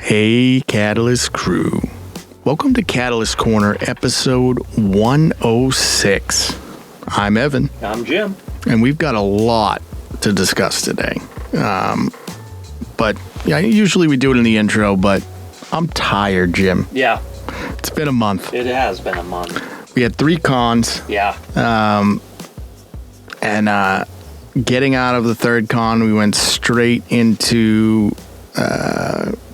Hey, Catalyst crew. Welcome to Catalyst Corner, episode 106. I'm Evan. I'm Jim. And we've got a lot to discuss today. But yeah, usually we do it in the intro, but I'm tired, Jim. Yeah. It's been a month. It has been a month. We had 3 cons. Yeah. And getting out of the third con, we went straight into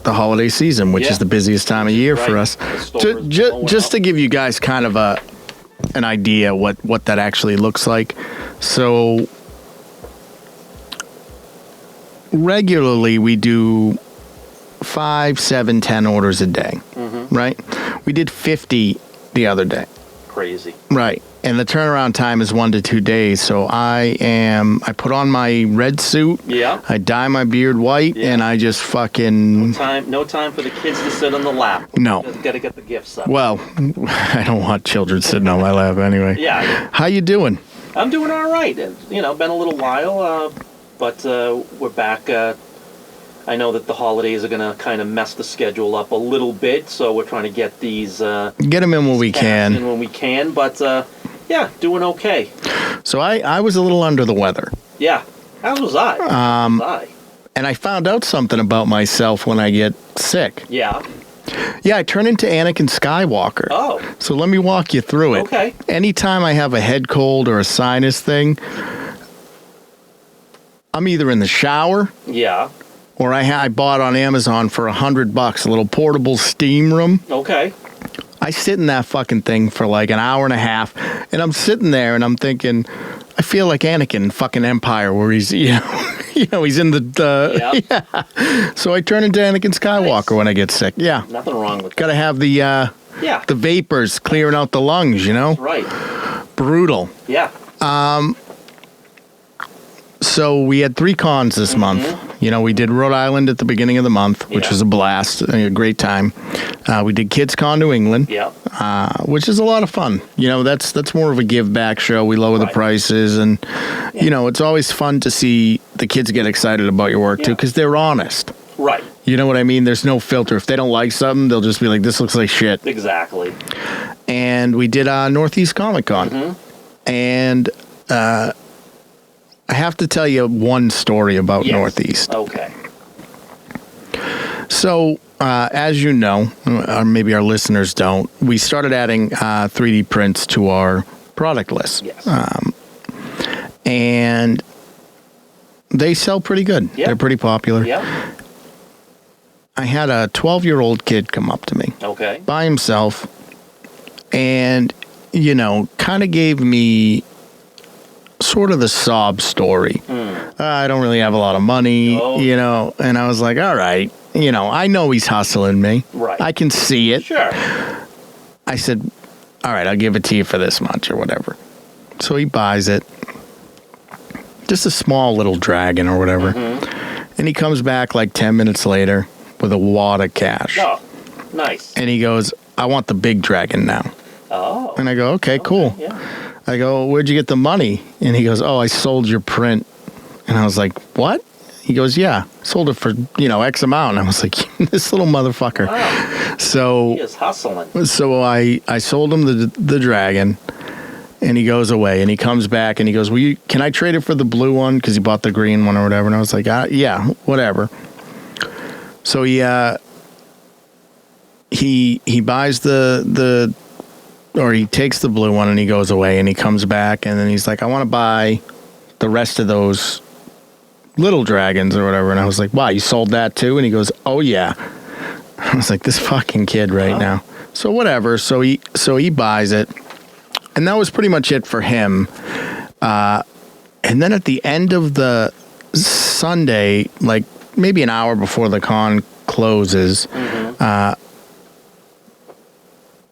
the holiday season, which is the busiest time of year for us. Just to give you guys kind of an idea what that actually looks like. So regularly we do 5, 7, 10 orders a day, right? We did 50 the other day. Crazy. Right. And the turnaround time is 1 to 2 days. So I put on my red suit. Yeah. I dye my beard white, and I just fucking... No time for the kids to sit on the lap. No. Got to get the gifts up. Well, I don't want children sitting on my lap anyway. Yeah. How you doing? I'm doing all right. You know, been a little while, but we're back. I know that the holidays are going to kind of mess the schedule up a little bit, so we're trying to get these... Get them in when we can. In when we can, but... yeah, doing okay. So I was a little under the weather. Yeah, as was I. And I found out something about myself when I get sick. Yeah. Yeah, I turn into Anakin Skywalker. Oh. So let me walk you through it. Okay. Anytime I have a head cold or a sinus thing, I'm either in the shower. Yeah. Or I bought on Amazon for $100 a little portable steam room. Okay. I sit in that fucking thing for like an hour and a half, and I'm sitting there and I'm thinking, I feel like Anakin in fucking Empire, where he's he's in the yeah. So I turn into Anakin Skywalker when I get sick. Yeah, nothing wrong with that. Got to have the vapors clearing out the lungs, you know. That's right. Brutal. Yeah. So we had 3 cons this month. You know, we did Rhode Island at the beginning of the month, which was a blast, a great time. We did Kids Con New England, which is a lot of fun. You know, that's more of a give back show. We lower the prices, and you know, it's always fun to see the kids get excited about your work too, because they're honest. Right. You know what I mean? There's no filter. If they don't like something, they'll just be like, "This looks like shit." Exactly. And we did Northeast Comic Con, and I have to tell you one story about Northeast. Okay. So, as you know, or maybe our listeners don't, we started adding 3D prints to our product list. Yes. And they sell pretty good. Yep. They're pretty popular. Yeah. I had a 12-year-old kid come up to me. Okay. By himself. And, you know, kind of gave me sort of the sob story. I don't really have a lot of money, you know, and I was like, all right, you know, I know he's hustling me. Right. I can see it. Sure. I said, all right, I'll give it to you for this much or whatever. So he buys it. Just a small little dragon or whatever. And he comes back like 10 minutes later with a wad of cash. Oh, nice. And he goes, I want the big dragon now. Oh. And I go, okay, cool. Yeah. I go, where'd you get the money? And he goes, oh, I sold your print. And I was like, what? He goes, yeah, sold it for, X amount. And I was like, this little motherfucker. Wow. So he is hustling. So I sold him the dragon, and he goes away, and he comes back, and he goes, can I trade it for the blue one? Because he bought the green one or whatever. And I was like, yeah, whatever. So he buys or he takes the blue one and he goes away and he comes back and then he's like, I want to buy the rest of those little dragons or whatever. And I was like, wow, you sold that too? And he goes, oh yeah. I was like, this fucking kid right now. So whatever. So he buys it. And that was pretty much it for him. And then at the end of the Sunday, like maybe an hour before the con closes,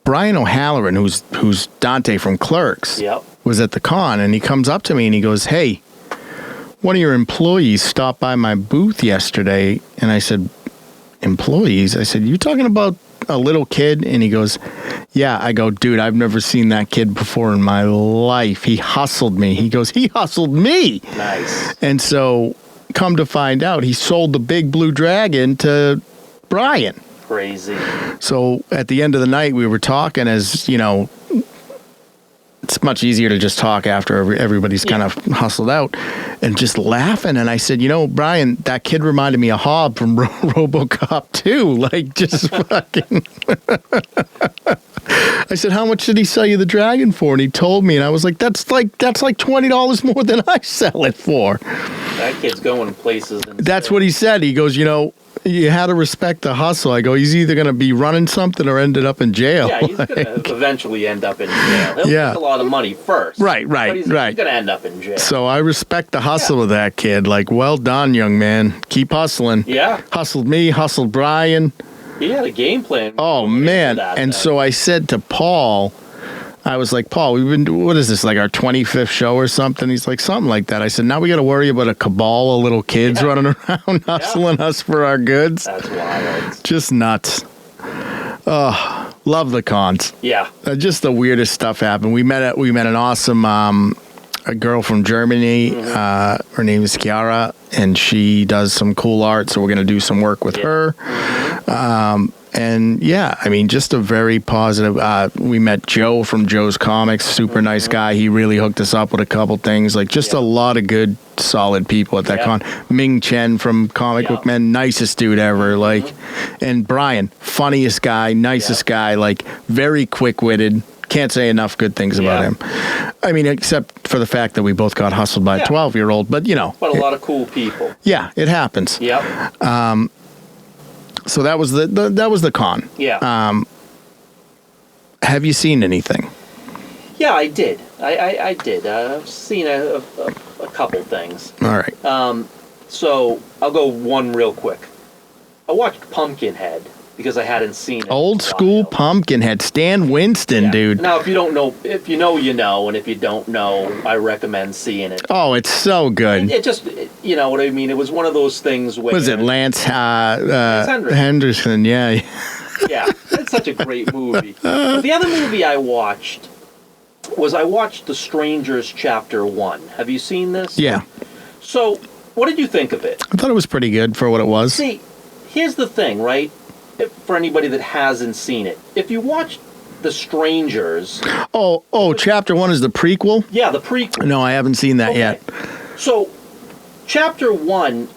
Brian O'Halloran, who's Dante from Clerks, was at the con, and he comes up to me and he goes, hey, one of your employees stopped by my booth yesterday. And I said, employees? I said, you talking about a little kid? And he goes, yeah. I go, dude, I've never seen that kid before in my life. He hustled me. He goes, he hustled me. Nice. And so come to find out, he sold the big blue dragon to Brian. crazy. So at the end of the night, we were talking as, it's much easier to just talk after everybody's kind of hustled out and just laughing. And I said, Brian, that kid reminded me of Hob from RoboCop 2. Like, just fucking. I said, how much did he sell you the dragon for? And he told me, and I was like, that's like $20 more than I sell it for. That kid's going places. That's what he said. He goes, you had to respect the hustle. I go, he's either going to be running something or ended up in jail. Yeah, he's going to eventually end up in jail. He'll make a lot of money first. Right. But he's going to end up in jail. So I respect the hustle of that kid. Like, well done, young man. Keep hustling. Yeah. Hustled me, hustled Brian. He had a game plan. Oh, man. And so I said to Paul, I was like, Paul, what is this, like our 25th show or something? He's like, something like that. I said, now we got to worry about a cabal of little kids running around hustling us for our goods. That's wild. Just nuts. Oh, love the cons. Yeah. Just the weirdest stuff happened. We met an awesome a girl from Germany. Mm-hmm. Her name is Chiara, and she does some cool art, so we're going to do some work with her. And just a very positive. We met Joe from Joe's Comics, super nice guy. He really hooked us up with a couple things, like just a lot of good, solid people at that con. Ming Chen from Comic Book Men, nicest dude ever. Like, and Brian, funniest guy, nicest guy, like very quick-witted. Can't say enough good things about him. I mean, except for the fact that we both got hustled by a 12-year-old, but But a lot of cool people. Yeah, it happens. Yep. So that was the con. Yeah. Have you seen anything? Yeah, I did. I did. I've seen a couple things. All right. So I'll go one real quick. I watched Pumpkinhead because I hadn't seen it. Old school Pumpkinhead. Stan Winston, dude. Now, if you know, you know, and if you don't know, I recommend seeing it. Oh, it's so good. It just, you know what I mean? It was one of those things where... Was it Lance Henderson? Henderson, yeah. Yeah, it's such a great movie. But the other movie I watched was The Strangers Chapter 1. Have you seen this? Yeah. So, what did you think of it? I thought it was pretty good for what it was. See, here's the thing, right? For anybody that hasn't seen it, if you watch The Strangers... Oh, Chapter 1 is the prequel? Yeah, the prequel. No, I haven't seen that yet. So, Chapter 1,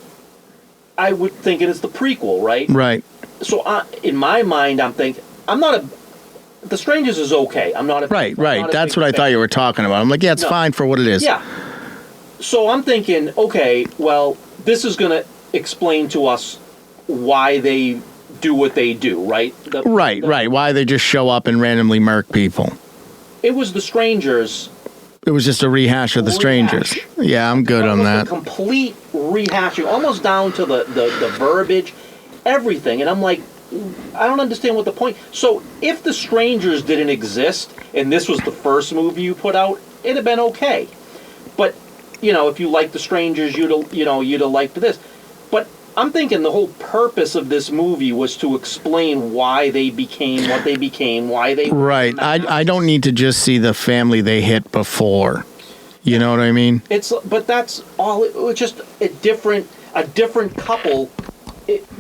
I would think it is the prequel, right? Right. So, in my mind, I'm thinking... The Strangers is okay. I'm not a... Right. That's what I thought you were talking about. I'm like, yeah, it's fine for what it is. Yeah. So, I'm thinking, okay, well, this is going to explain to us why they... do what they do, right? Right. Why they just show up and randomly murk people. It was The Strangers. It was just a rehash of The Strangers. Yeah, I'm good on that. A complete rehashing, almost down to the verbiage, everything. And I'm like, I don't understand what the point... So, if The Strangers didn't exist, and this was the first movie you put out, it'd have been okay. But, if you liked The Strangers, you'd have liked this. But I'm thinking the whole purpose of this movie was to explain why they became what they became, why they... Right. I don't need to just see the family they hit before. You know what I mean? But that's all. It was just a different couple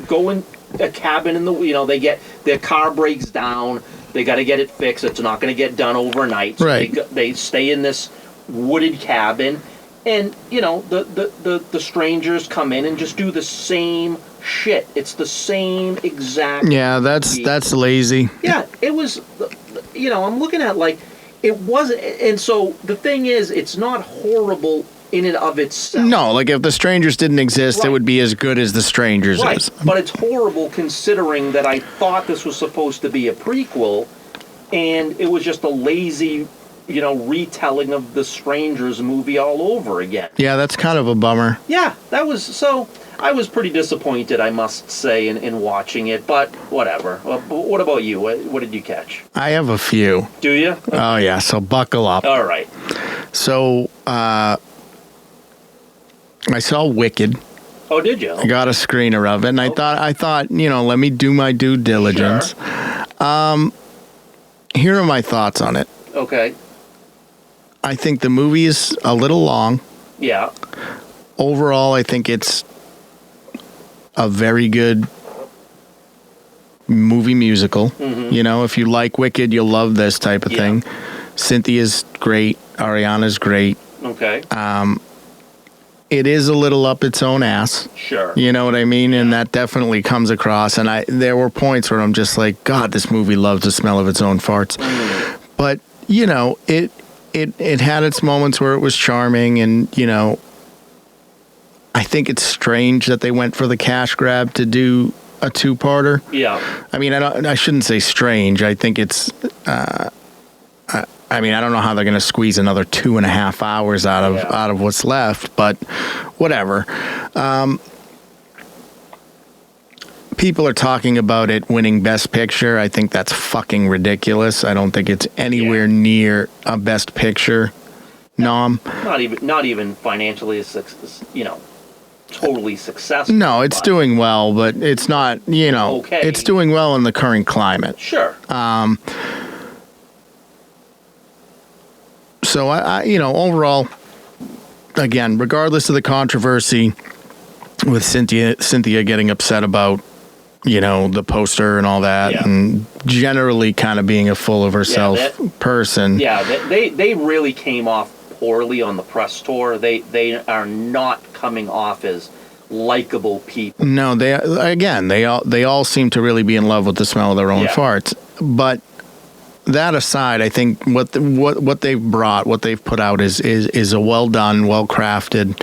going a cabin in the... they get... Their car breaks down. They got to get it fixed. It's not going to get done overnight. So right. They stay in this wooded cabin. And, the strangers come in and just do the same shit. It's the same exact... Yeah, that's lazy. Yeah, it was... I'm looking at, it wasn't... And so, the thing is, it's not horrible in and of itself. No, if The Strangers didn't exist, it would be as good as The Strangers is. But it's horrible considering that I thought this was supposed to be a prequel, and it was just a lazy... retelling of the Strangers movie all over again. Yeah, that's kind of a bummer. Yeah, that was... So, I was pretty disappointed, I must say, in watching it, but whatever. What about you? What did you catch? I have a few. Do you? Oh, yeah, so buckle up. All right. So, I saw Wicked. Oh, did you? I got a screener of it, and I thought, let me do my due diligence. Sure. Here are my thoughts on it. Okay. I think the movie is a little long. Yeah. Overall, I think it's a very good movie musical. You know, if you like Wicked, you'll love this type of thing. Cynthia's great. Ariana's great. Okay. It is a little up its own ass. Sure. You know what I mean? And that definitely comes across. And there were points where I'm just like, God, this movie loves the smell of its own farts. But, you know, it had its moments where it was charming. And, you know, I think it's strange that they went for the cash grab to do a two-parter. Yeah. I mean, I shouldn't say strange. I think it's... I mean, I don't know how they're going to squeeze another 2.5 hours out of what's left, but whatever. People are talking about it winning Best Picture. I think that's fucking ridiculous. I don't think it's anywhere near a Best Picture nom. Not even financially, you know, totally successful. No, it's doing well, but it's not, you know, okay. It's doing well in the current climate. Sure. So, I, you know, overall, again, regardless of the controversy with Cynthia getting upset about, you know, the poster and all that, and generally kind of being a full of herself person. Yeah, they really came off poorly on the press tour. They are not coming off as likable people. No, they all seem to really be in love with the smell of their own farts. But that aside, I think what they've brought, what they've put out is a well done, well crafted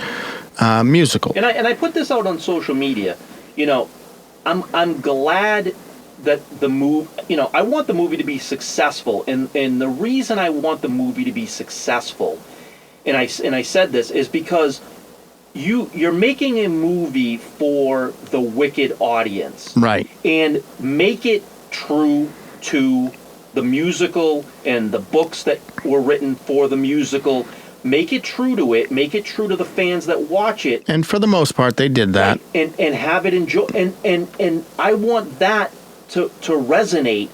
musical. And I put this out on social media. You know, I'm glad that the movie. You know, I want the movie to be successful, and the reason I want the movie to be successful, and I said this, is because you're making a movie for the Wicked audience, right? And make it true to the musical and the books that were written for the musical. Make it true to it. Make it true to the fans that watch it. And for the most part, they did that. Right? And have it enjoy. And I want that to resonate.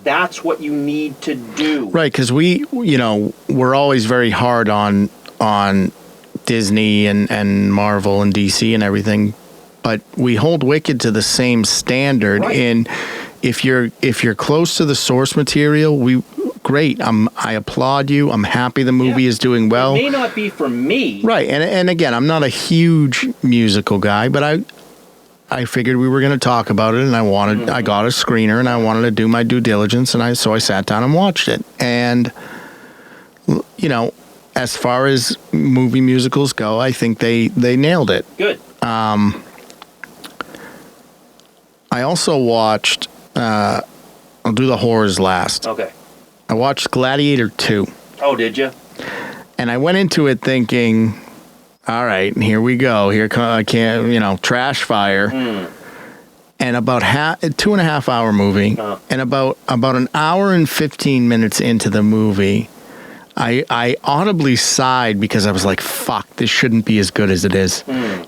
That's what you need to do. Right, because we're always very hard on Disney and Marvel and DC and everything, but we hold Wicked to the same standard. Right. And if you're close to the source material, great. I applaud you. I'm happy the movie is doing well. It may not be for me. Right. And again, I'm not a huge musical guy, but I figured we were going to talk about it, and I got a screener, and I wanted to do my due diligence, and so I sat down and watched it. And you know, as far as movie musicals go, I think they nailed it. Good. I also watched I'll do the horrors last. Okay. I watched Gladiator II. Oh, did you? And I went into it thinking, all right, here we go. I can't, trash fire. And about a 2.5 hour movie, and about an hour and 15 minutes into the movie, I audibly sighed because I was like, fuck, this shouldn't be as good as it is.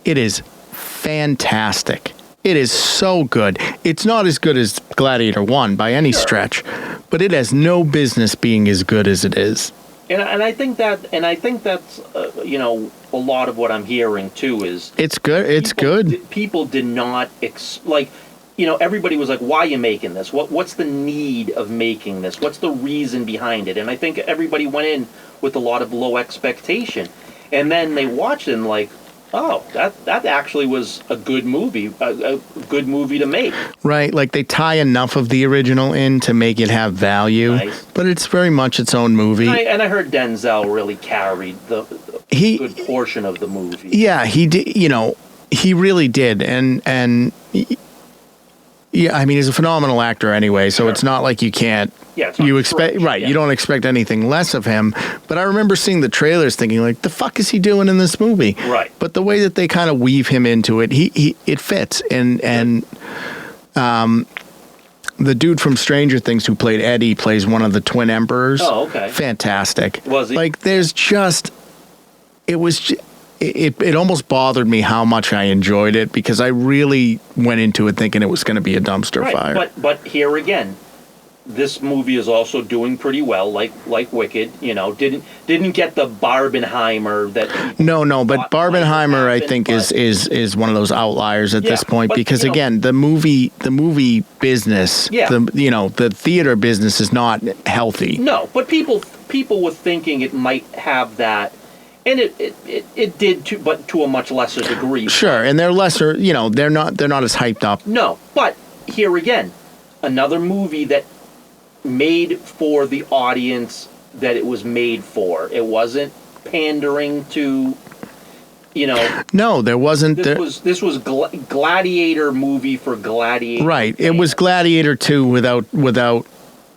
It is fantastic. It is so good. It's not as good as Gladiator 1 by any stretch, but it has no business being as good as it is. And I think that's a lot of what I'm hearing too is it's good. It's good. People did not everybody was like, why are you making this? What's the need of making this? What's the reason behind it? And I think everybody went in with a lot of low expectation, and then they watched it and like, oh, that actually was a good movie, a good movie to make. Right, like they tie enough of the original in to make it have value, but it's very much its own movie. And I heard Denzel really carried the good portion of the movie. Yeah, he did. He really did, and yeah, I mean, he's a phenomenal actor anyway, so it's not like you can't. Yeah, it's not you expect true. You don't expect anything less of him. But I remember seeing the trailers, thinking like, "The fuck is he doing in this movie?" Right. But the way that they kind of weave him into it, it fits. And the dude from Stranger Things who played Eddie plays one of the twin emperors. Oh, okay. Fantastic. Was he? Like, it almost bothered me how much I enjoyed it, because I really went into it thinking it was going to be a dumpster fire. But here again, this movie is also doing pretty well, like Wicked. You know, didn't get the Barbenheimer that. No, but thought Barbenheimer, might I have think, happened, is one of those outliers at Yeah, this point but, because you know- again, the movie business, Yeah. the theater business is not healthy. No, but people were thinking it might have that, and it did too, but to a much lesser degree. Sure, and they're lesser. They're not as hyped up. No, but here again, another movie that made for the audience that it was made for. It wasn't pandering to, No, there wasn't. This was Gladiator movie for Gladiator. Right. It was Gladiator II without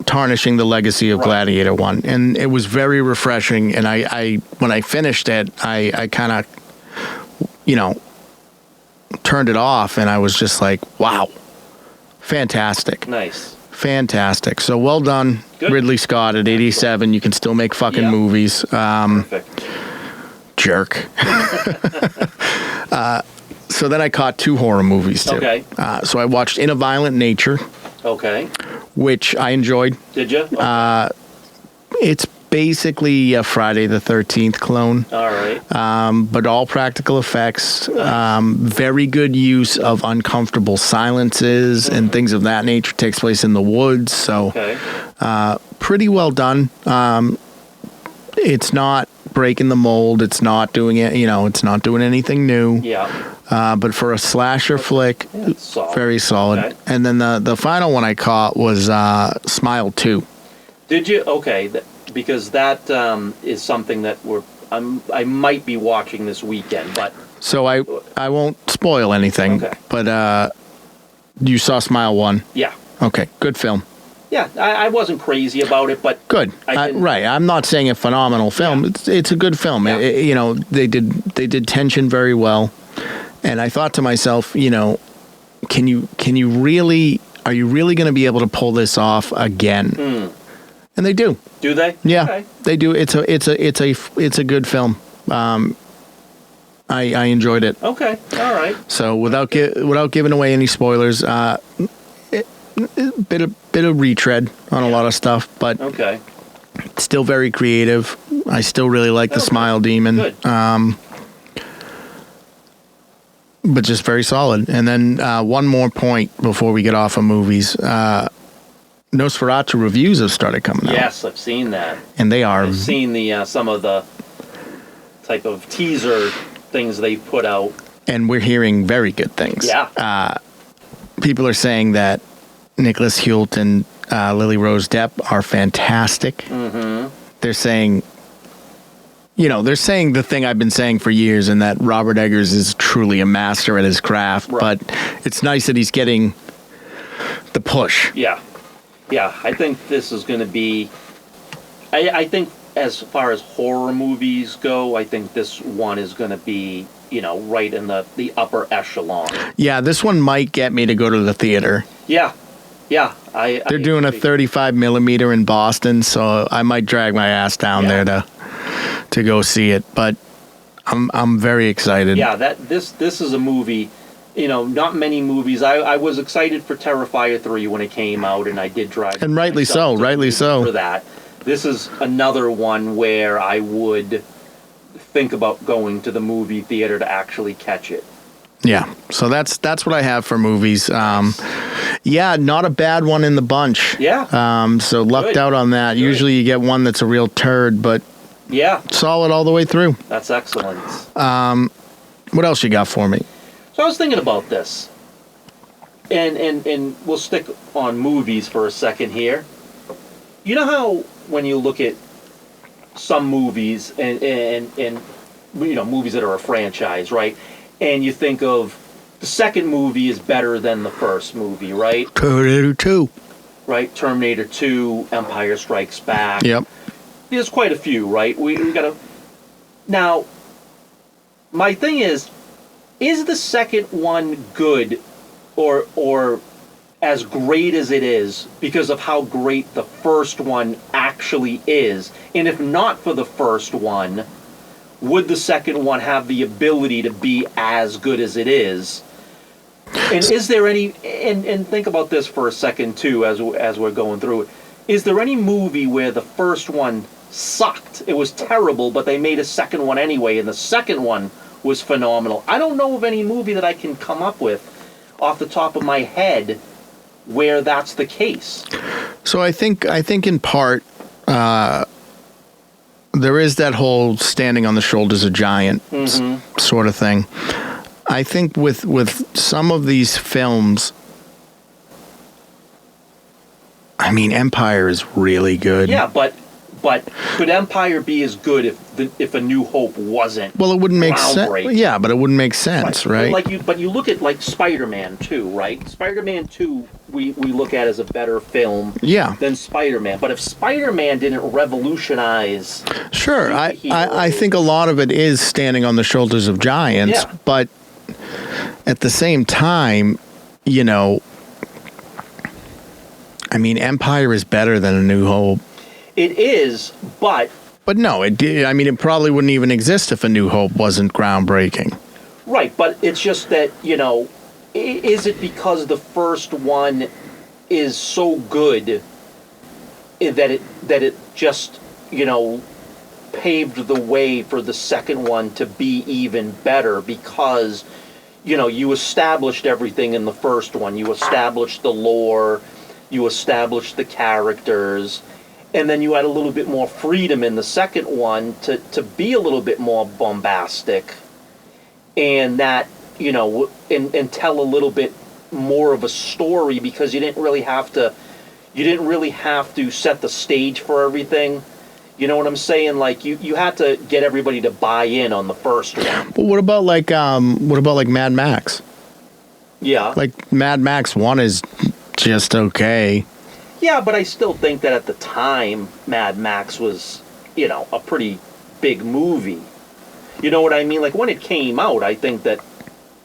tarnishing the legacy of Right. Gladiator 1. And it was very refreshing. And I when I finished it, I kind of, turned it off and I was just like, wow, fantastic. Nice. Fantastic. So well done, Good. Ridley Scott at 87. You can still make fucking Yeah. movies. Perfect. Jerk. So then I caught 2 horror movies too. Okay. So I watched In a Violent Nature, Okay. which I enjoyed. Did you? It's basically a Friday the 13th clone, All right. but all practical effects, very good use of uncomfortable silences and things of that nature. Takes place in the woods, so Okay. pretty well done. It's not breaking the mold. It's not doing it. It's not doing anything new. Yeah. But for a slasher flick, It's solid. very solid. Okay. And then the final one I caught was Smile 2. Did you? Okay. Because that is something that I might be watching this weekend, but So I won't spoil anything. Okay. But you saw Smile 1. yeah. Okay, good film. Yeah, I wasn't crazy about it, but Good. I didn't- Right. I'm not saying a phenomenal film. Yeah. It's a good film. Yeah. They did tension very well. And I thought to myself, can you really are you really going to be able to pull this off again? And they do. do they? Yeah. Okay. They do. It's a good film. I enjoyed it. Okay. All right. So without giving away any spoilers, bit of retread on a lot of stuff, but Okay. still very creative. I still really like the Okay. Smile Demon, Good. but just very solid. And then one more point before we get off of movies. Nosferatu reviews have started coming out, Yes, I've seen that. and they are I've seen the some of the type of teaser things they put out. and we're hearing very good things. Yeah. People are saying that Nicholas Hult and Lily Rose Depp are fantastic. Mm-hmm. They're saying, the thing I've been saying for years, and that Robert Eggers is truly a master at his craft. Right. But it's nice that he's getting the push. Yeah. Yeah, I think this is going to be. I think as far as horror movies go, I think this one is going to be, right in the upper echelon. Yeah, this one might get me to go to the theater. Yeah. Yeah. They're doing a 35 millimeter in Boston, so I might drag my ass down Yeah. there to go see it. But I'm very excited. Yeah, this is a movie. Not many movies. I was excited for Terrifier 3 when it came out, and I did drive. And rightly myself so, to the rightly movie so. For that, this is another one where I would think about going to the movie theater to actually catch it. Yeah, so that's what I have for movies. Yeah, not a bad one in the bunch. Yeah. So lucked Good. out on that. Good. Usually you get one that's a real turd, but Yeah, solid all the way through. that's excellent. What else you got for me? So I was thinking about this, and we'll stick on movies for a second here. You know how when you look at some movies and movies that are a franchise, right? And you think of the second movie is better than the first movie, right? Terminator 2. Right? Terminator 2, Empire Strikes Back. Yep. There's quite a few, right? We got to. Now, my thing is the second one good or as great as it is because of how great the first one actually is? And if not for the first one, would the second one have the ability to be as good as it is? And is there any? And think about this for a second too, as we're going through it. Is there any movie where the first one sucked? It was terrible, but they made a second one anyway, and the second one was phenomenal. I don't know of any movie that I can come up with off the top of my head where that's the case. So I think in part there is that whole standing on the shoulders of giants sort of thing. I think with some of these films, I mean, Empire is really good. Yeah, but could Empire be as good if A New Hope wasn't? Well, it wouldn't make sense. Yeah, but it wouldn't make sense, right? But you look at like Spider-Man 2, right? Spider-Man 2 we look at as a better film than Spider-Man. But if Spider-Man didn't revolutionize, sure, I think a lot of it is standing on the shoulders of giants, but at the same time, you know, I mean, Empire is better than A New Hope. It is, but no, it did. I mean, it probably wouldn't even exist if A New Hope wasn't groundbreaking. Right, but it's just that, you know, is it because the first one is so good that it just, you know, paved the way for the second one to be even better because, you know, you established everything in the first one. You established the lore, you established the characters, and then you had a little bit more freedom in the second one to be a little bit more bombastic and that, you know, and tell a little bit more of a story because you didn't really have to set the stage for everything. You know what I'm saying? Like you had to get everybody to buy in on the first one. But what about like Mad Max? Yeah. Like Mad Max 1 is just okay. Yeah, but I still think that at the time Mad Max was, you know, a pretty big movie. You know what I mean? Like when it came out, I think that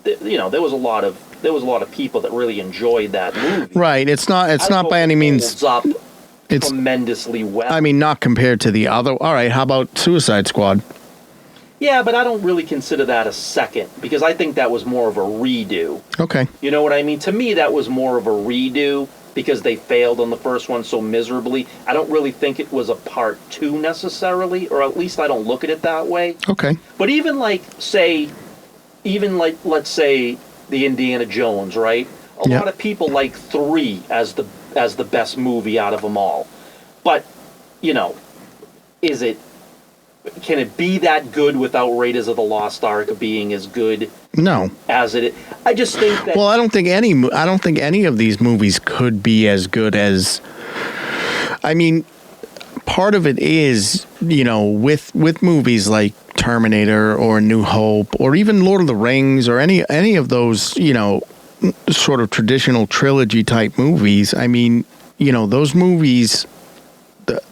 you know, there was a lot of people that really enjoyed that movie. Right. It's not by any means holds up tremendously well. I mean, not compared to the other. All right, how about Suicide Squad? Yeah, but I don't really consider that a second because I think that was more of a redo. Okay. You know what I mean? To me, that was more of a redo because they failed on the first one so miserably. I don't really think it was a part 2 necessarily, or at least I don't look at it that way. Okay. But let's say the Indiana Jones, right? A lot of people like 3 as the best movie out of them all. But, you know, can it be that good without Raiders of the Lost Ark being as good? No. As it is? I just think that. Well, I don't think any of these movies could be as good as. I mean, part of it is, you know, with movies like Terminator or New Hope or even Lord of the Rings or any of those, you know, sort of traditional trilogy type movies. I mean, you know, those movies.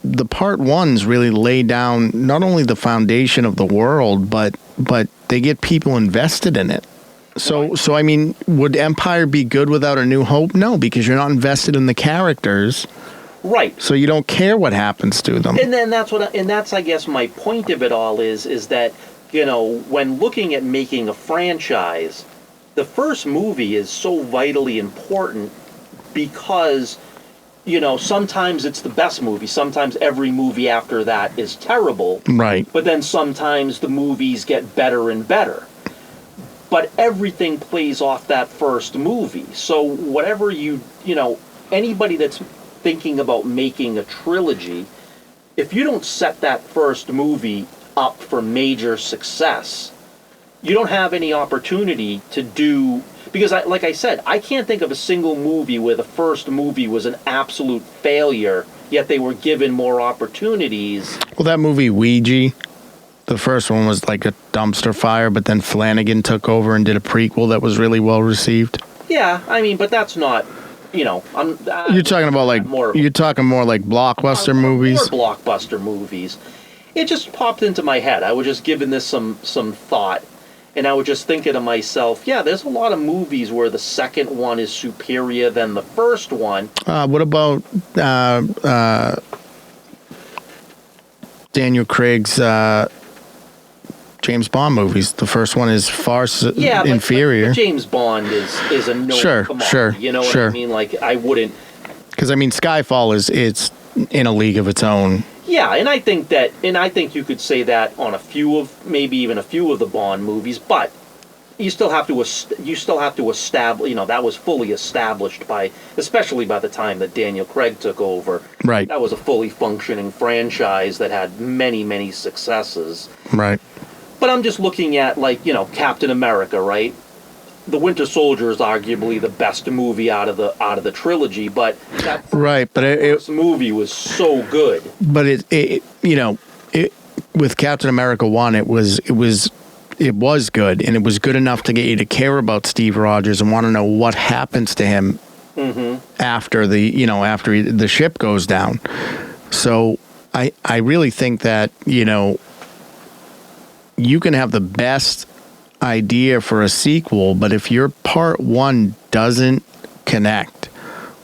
The part ones really lay down not only the foundation of the world, but they get people invested in it. So I mean, would Empire be good without A New Hope? No, because you're not invested in the characters. Right. So you don't care what happens to them. And then that's I guess my point of it all is that, you know, when looking at making a franchise, the first movie is so vitally important because, you know, sometimes it's the best movie. Sometimes every movie after that is terrible. Right. But then sometimes the movies get better and better. But everything plays off that first movie. So whatever you know, anybody that's thinking about making a trilogy, if you don't set that first movie up for major success, you don't have any opportunity to do. Because, like I said, I can't think of a single movie where the first movie was an absolute failure, yet they were given more opportunities. Well, that movie Ouija, the first one was like a dumpster fire, but then Flanagan took over and did a prequel that was really well received. Yeah, I mean, but that's not, you know, you're talking about like you're talking more like blockbuster movies. More blockbuster movies. It just popped into my head. I was just giving this some thought. And I was just thinking to myself, yeah, there's a lot of movies where the second one is superior than the first one. What about Daniel Craig's Jason James Bond movies. The first one is far inferior. But James Bond is a no. Sure, come on, sure, you know what sure. I mean? Like, I wouldn't. Because I mean, Skyfall is in a league of its own. Yeah, and I think you could say that on maybe even a few of the Bond movies, but you still have to establish. You know, that was fully established especially by the time that Daniel Craig took over. Right. That was a fully functioning franchise that had many, many successes. Right. But I'm just looking at, like, you know, Captain America, right? The Winter Soldier is arguably the best movie out of the trilogy, but that first movie was so good. But it with Captain America 1, it was good, and it was good enough to get you to care about Steve Rogers and want to know what happens to him after the ship goes down. So I really think that, you know, you can have the best idea for a sequel, but if your part 1 doesn't connect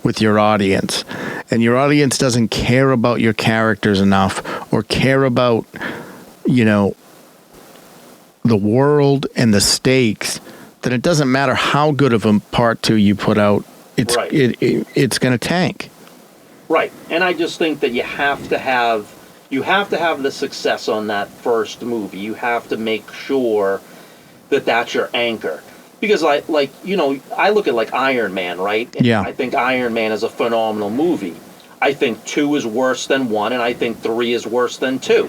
with your audience, and your audience doesn't care about your characters enough, or care about, you know, the world and the stakes, then it doesn't matter how good of a part 2 you put out. It's going to tank. Right, and I just think that you have to have the success on that first movie. You have to make sure that that's your anchor. Because, like you know, I look at, like, Iron Man, right? And yeah. I think Iron Man is a phenomenal movie. I think 2 is worse than 1, and I think 3 is worse than 2.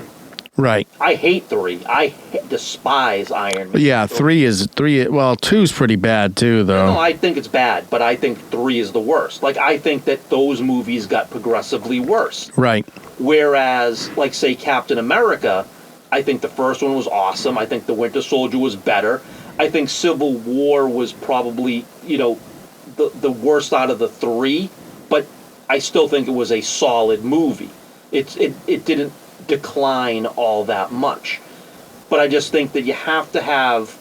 Right. I hate 3. I despise Iron Man. Yeah, 3 is... Well, 2's pretty bad, too, though. No, I think it's bad, but I think 3 is the worst. Like, I think that those movies got progressively worse. Right. Whereas, like, say, Captain America, I think the first one was awesome. I think The Winter Soldier was better. I think Civil War was probably, you know, the worst out of the 3, but I still think it was a solid movie. It didn't decline all that much. But I just think that you have to have...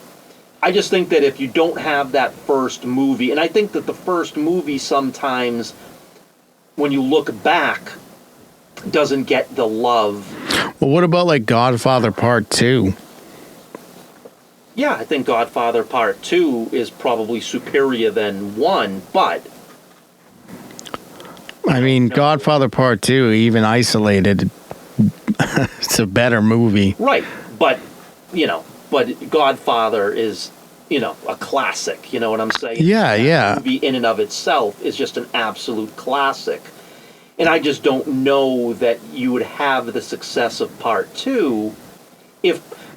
I just think that if you don't have that first movie, and I think that the first movie sometimes, when you look back, doesn't get the love. Well, what about, like, Godfather Part 2? Yeah, I think Godfather Part 2 is probably superior than 1, but... I mean, Godfather Part 2, even isolated, it's a better movie. Right, but, you know, Godfather is, you know, a classic, you know what I'm saying? Yeah, that movie in and of itself is just an absolute classic. And I just don't know that you would have the success of Part 2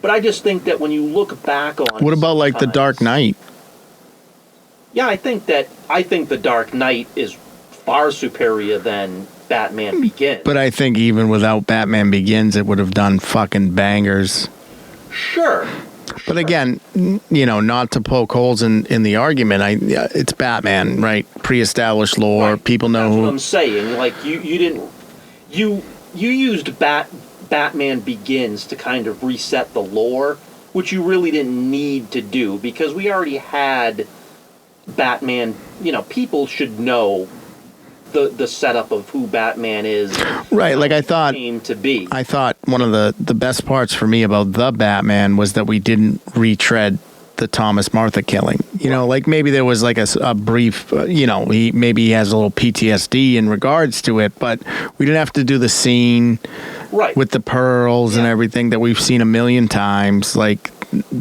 but I just think that when you look back on... What about, like, The Dark Knight? Yeah, I think The Dark Knight is far superior than Batman Begins. But I think even without Batman Begins, it would have done fucking bangers. Sure. But again, you know, not to poke holes in the argument, it's Batman, right? Pre-established lore, right. People know That's what I'm saying. Like, you used Batman Begins to kind of reset the lore, which you really didn't need to do, because we already had Batman. You know, people should know the setup of who Batman is. Right, like I thought came to be. I thought one of the best parts for me about the Batman was that we didn't retread the Thomas Martha killing. You know, like maybe there was like a brief, you know, he has a little PTSD in regards to it, but we didn't have to do the scene right with the pearls and everything that we've seen a million times. Like,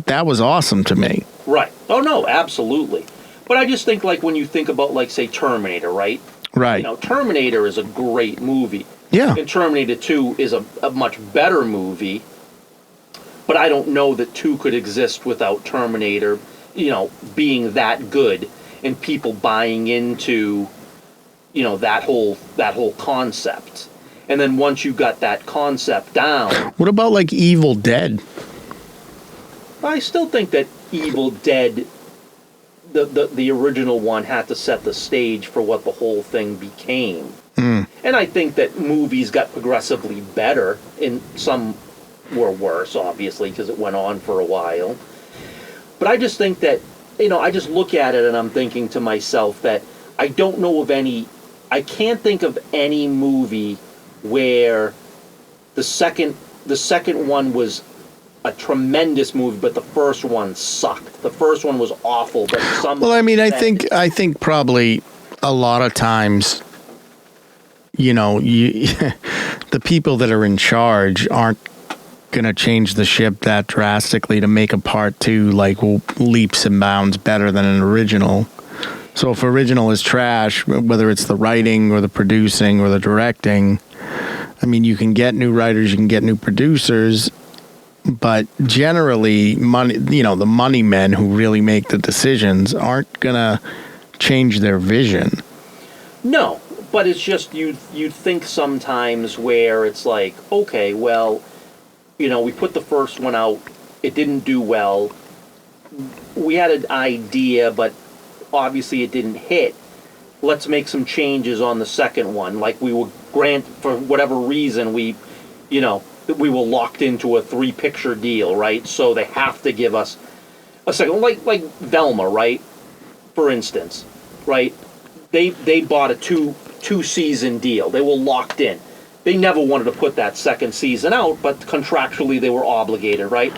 that was awesome to me. Right. Oh no, absolutely. But I just think, like, when you think about, like, say, Terminator, right? Right. You know, Terminator is a great movie. Yeah. And Terminator 2 is a much better movie. But I don't know that 2 could exist without Terminator, you know, being that good and people buying into, you know, that whole concept. And then once you got that concept down... What about, like, Evil Dead? I still think that Evil Dead, the original one, had to set the stage for what the whole thing became. Mm. And I think that movies got progressively better, and some were worse, obviously, because it went on for a while. But I just think that, you know, I just look at it and I'm thinking to myself that I don't know of any... I can't think of any movie where the second one was a tremendous movie, but the first one sucked. The first one was awful, but some. Well, I mean, I think probably a lot of times, you know, the people that are in charge aren't going to change the ship that drastically to make a part two like leaps and bounds better than an original. So if original is trash, whether it's the writing or the producing or the directing, I mean, you can get new writers, you can get new producers, but generally, the money men who really make the decisions aren't gonna change their vision. No, but it's just you think sometimes where it's like, okay, well, we put the first one out, it didn't do well. We had an idea, but obviously it didn't hit. Let's make some changes on the second one. Like we were for whatever reason, we were locked into a 3-picture deal, right? So they have to give us a second, like Velma, right? For instance, right? They bought a two season deal. They were locked in. They never wanted to put that second season out, but contractually they were obligated, right?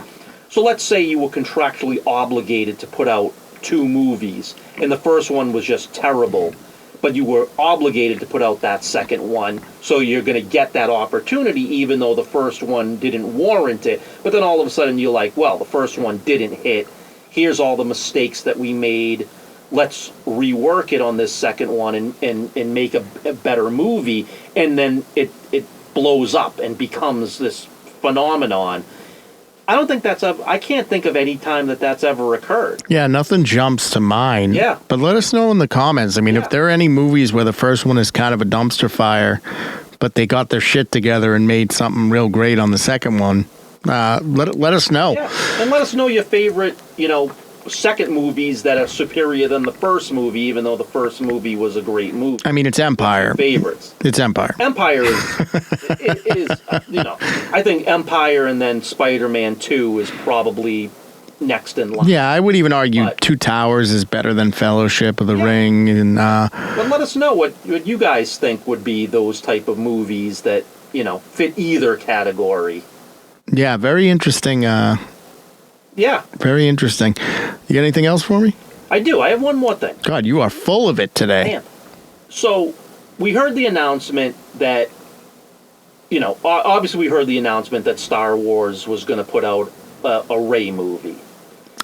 So let's say you were contractually obligated to put out 2 movies, and the first one was just terrible, but you were obligated to put out that second one, so you're going to get that opportunity even though the first one didn't warrant it. But then all of a sudden you're like, well, the first one didn't hit. Here's all the mistakes that we made. Let's rework it on this second one and make a better movie. And then it blows up and becomes this phenomenon. I don't think I can't think of any time that's ever occurred. Yeah, nothing jumps to mind. Yeah. But let us know in the comments. I mean, if there are any movies where the first one is kind of a dumpster fire, but they got their shit together and made something real great on the second one, let us know. Yeah. And let us know your favorite, second movies that are superior than the first movie, even though the first movie was a great movie. I mean, it's Empire. Favorites. It's Empire. Empire is I think Empire and then Spider-Man 2 is probably next in line. Yeah, I would even argue Two Towers is better than Fellowship of the Ring. And but let us know what you guys think would be those type of movies that, fit either category. Yeah, very interesting. Yeah. Very interesting. You got anything else for me? I do. I have one more thing. God, you are full of it today. Man. So, we heard the announcement that, obviously we heard the announcement that Star Wars was going to put out a Rey movie.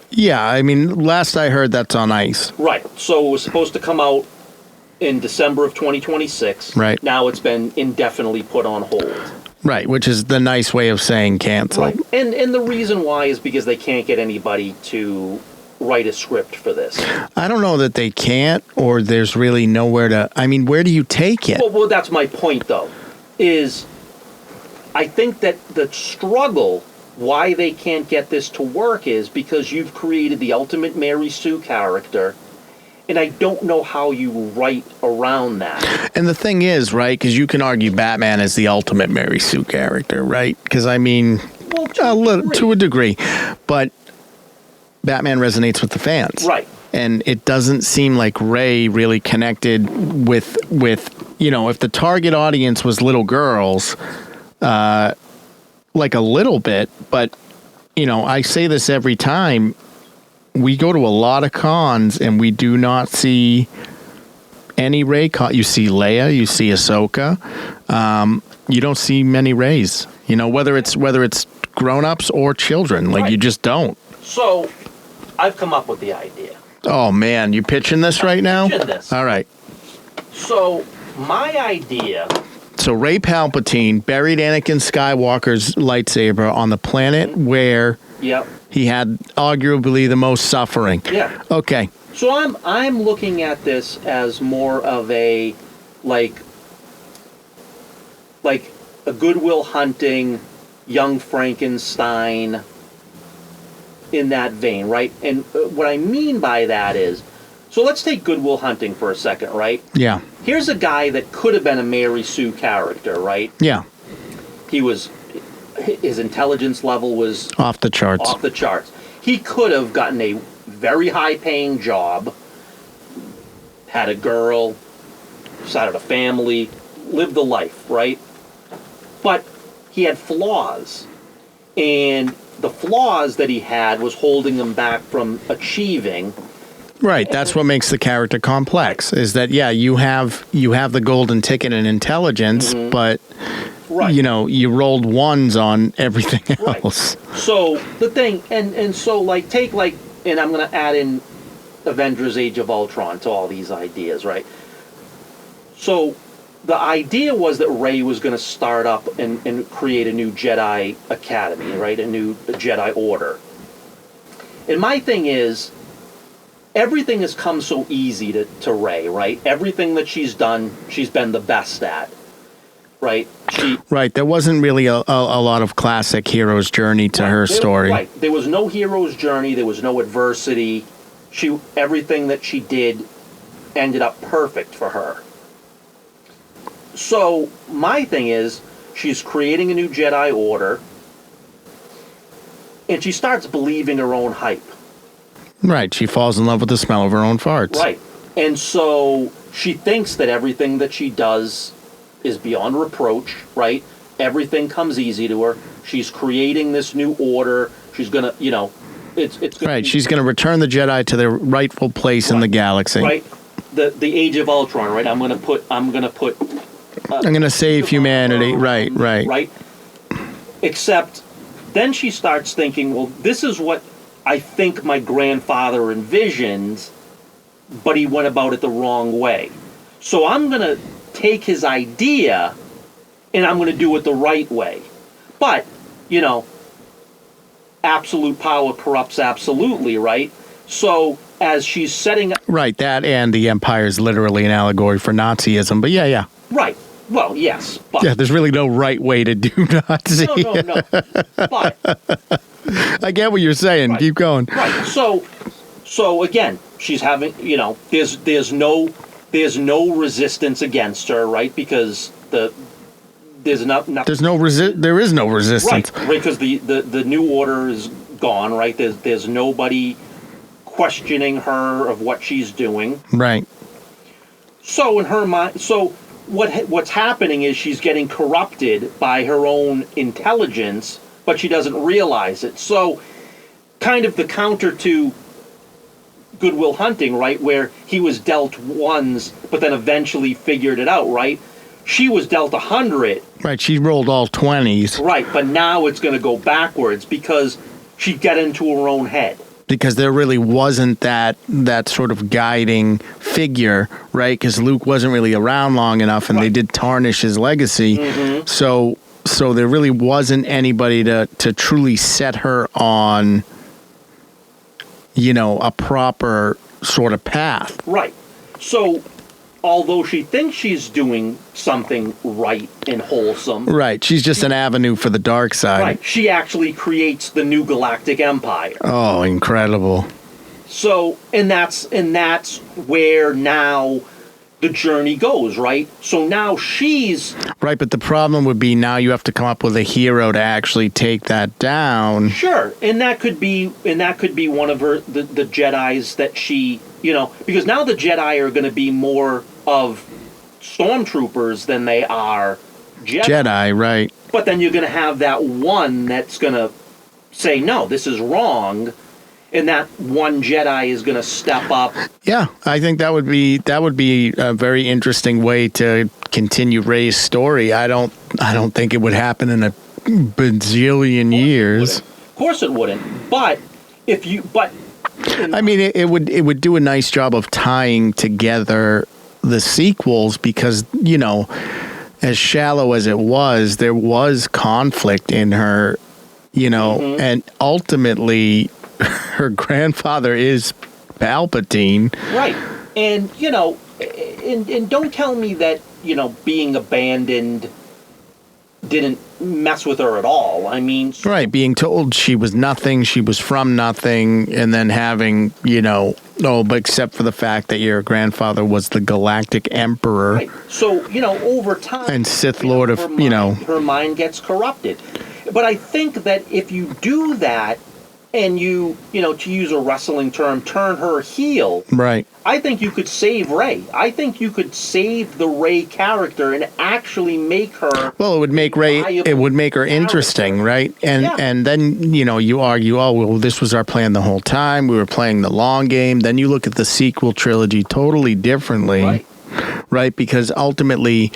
Yeah, I mean, last I heard, that's on ice. Right. So, it was supposed to come out in December of 2026. Right. Now it's been indefinitely put on hold. Right, which is the nice way of saying cancel. Right. And the reason why is because they can't get anybody to write a script for this. I don't know that they can't, or there's really nowhere to... I mean, where do you take it? Well, that's my point, though, is I think that the struggle, why they can't get this to work is because you've created the ultimate Mary Sue character, and I don't know how you write around that. And the thing is, right, because you can argue Batman is the ultimate Mary Sue character, right? Because, I mean, to a degree. But Batman resonates with the fans. Right. And it doesn't seem like Rey really connected with if the target audience was little girls, like a little bit. But, I say this every time. We go to a lot of cons and we do not see any Rey. You see Leia, you see Ahsoka. You don't see many Reys. Whether it's grown-ups or children, like you just don't. So, I've come up with the idea. Oh man, you pitching this right now? Pitching this. All right. So, my idea. So Rey Palpatine buried Anakin Skywalker's lightsaber on the planet where. Yep. He had arguably the most suffering. Yeah. Okay. So I'm looking at this as more of a like a Good Will Hunting, Young Frankenstein in that vein, right? And what I mean by that is, so let's take Good Will Hunting for a second, right? Yeah. Here's a guy that could have been a Mary Sue character, right? Yeah. His intelligence level was off the charts. He could have gotten a very high-paying job, had a girl, started a family, lived a life, right? But he had flaws. and the flaws that he had was holding him back from achieving. Right, that's what makes the character complex. Is that you have the golden ticket in intelligence, but you rolled ones on everything else. So the thing, and so and I'm going to add in Avengers: Age of Ultron to all these ideas, right? So the idea was that Rey was going to start up and create a new Jedi Academy, right? A new Jedi Order. And my thing is, everything has come so easy to Rey, right? Everything that she's done, she's been the best at, right? Right. There wasn't really a lot of classic hero's journey to her story. Right. There was no hero's journey. There was no adversity. Everything that she did ended up perfect for her. So my thing is, she's creating a new Jedi Order, and she starts believing her own hype. Right. She falls in love with the smell of her own farts. Right. And so she thinks that everything that she does is beyond reproach, right? Everything comes easy to her. She's creating this new order. She's going to, it's gonna right. She's going to return the Jedi to their rightful place in the galaxy. Right. The Age of Ultron, right? I'm going to save humanity. Right. Right. Except then she starts thinking, well, this is what I think my grandfather envisioned, but he went about it the wrong way. So I'm going to take his idea and I'm going to do it the right way. But, absolute power corrupts absolutely, right? So as she's setting up... Right, that and the Empire is literally an allegory for Nazism, but yeah. Right. Well, yes, but... Yeah, there's really no right way to do Nazi. No. But... I get what you're saying. Right. Keep going. Right. So again, she's having, there's no resistance against her, right? Because there is no resistance. Right, because the new order is gone, right? There's nobody questioning her of what she's doing. Right. So in her mind, what's happening is she's getting corrupted by her own intelligence, but she doesn't realize it. So kind of the counter to Good Will Hunting, right, where he was dealt ones, but then eventually figured it out, right? She was dealt 100. Right, she rolled all 20s. Right, but now it's going to go backwards because she got into her own head. Because there really wasn't that sort of guiding figure, right? Because Luke wasn't really around long enough, and they did tarnish his legacy. Mm-hmm. So there really wasn't anybody to truly set her on, a proper sort of path. Right. So although she thinks she's doing something right and wholesome. Right. She's just an avenue for the dark side. Right. She actually creates the new galactic empire. Oh, incredible. So, and that's where now the journey goes, right? So now she's... Right, but the problem would be now you have to come up with a hero to actually take that down. Sure, and that could be one of her the Jedis that she, because now the Jedi are going to be more of stormtroopers than they are Jedi, right. But then you're going to have that one that's going to say, no, this is wrong. And that one Jedi is going to step up. Yeah, I think that would be a very interesting way to continue Rey's story. I don't think it would happen in a bajillion years. Of course it wouldn't. But I mean, it would do a nice job of tying together the sequels because, as shallow as it was, there was conflict in her, mm-hmm. and ultimately her grandfather is Palpatine. Right. And, and don't tell me that, being abandoned didn't mess with her at all. I mean... Right, being told she was nothing, she was from nothing, and then having, but except for the fact that your grandfather was the Galactic Emperor. Right. So, over time... And Sith Lord of, her mind gets corrupted. But I think that if you do that, and you know, to use a wrestling term, turn her heel, Right. I think you could save Rey. I think you could save the Rey character and actually make her. Well, it would make Rey. It would make her interesting, right? And then you argue, oh well, this was our plan the whole time. We were playing the long game. Then you look at the sequel trilogy totally differently, right? Because ultimately,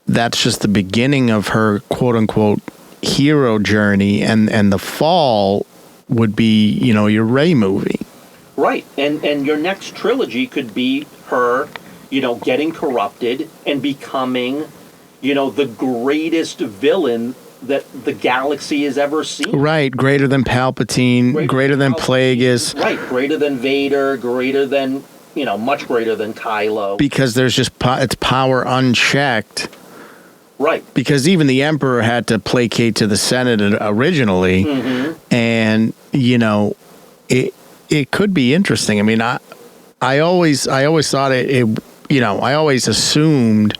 that's just the beginning of her quote unquote hero journey, and the fall would be your Rey movie. Right, and your next trilogy could be her, getting corrupted and becoming, the greatest villain that the galaxy has ever seen. Right, greater than Palpatine, greater than Plagueis. Right, greater than Vader, greater than, much greater than Kylo. Because there's just it's power unchecked. Right. Because even the Emperor had to placate to the Senate originally, and it could be interesting. I mean, I always thought I always assumed